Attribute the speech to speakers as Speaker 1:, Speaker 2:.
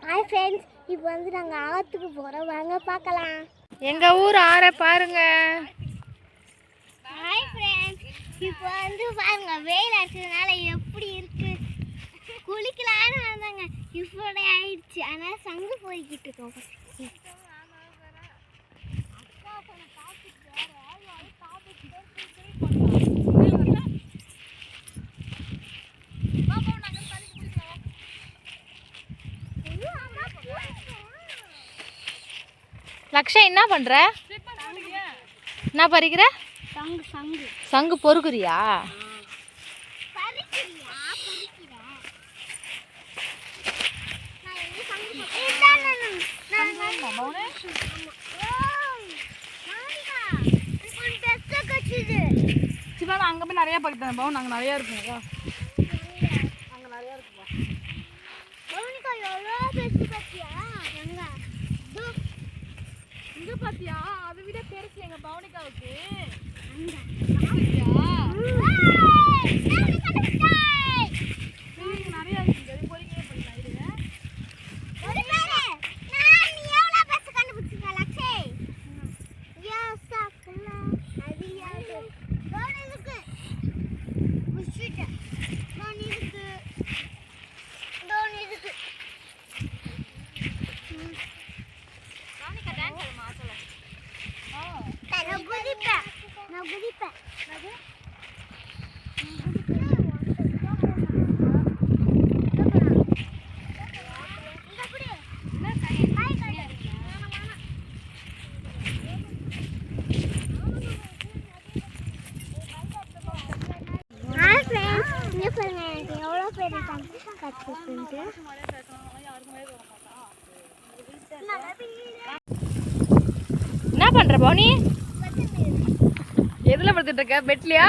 Speaker 1: Hi friends, இப்போ வந்து நாங்கள் ஆற்றுக்கு போகிறோம், வாங்க பார்க்கலாம்.
Speaker 2: எங்கள் ஊர் ஆறை பாருங்க.
Speaker 1: ஹாய் ஃப்ரெண்ட்ஸ், இப்போ வந்து பாருங்க வெயில் அடிச்சதுனால எப்படி இருக்கு. குளிக்கலான்னு வந்தாங்க, இப்போட ஆயிடுச்சு. ஆனால் சங்கு போய்கிட்டு இருக்கோம்.
Speaker 2: லக்ஷா என்ன பண்ற? என்ன பறிக்கிற? சங்கு பொறுக்குறியா?
Speaker 3: அங்க போய் நிறைய பறித்தேன் பவுன், அங்க நிறைய இருக்குங்க. அங்க நிறைய இருக்குப்பா. இங்க பாத்தியா? அதை விட பெருசு எங்க பவுனிகாவுக்கு. நிறைய இருக்கு. பொறிக்கவே பண்ணிக்கலாம்.
Speaker 2: என்ன பண்ற பவுனி?
Speaker 3: எதுல படுத்துட்டு இருக்க? பெட்லயா?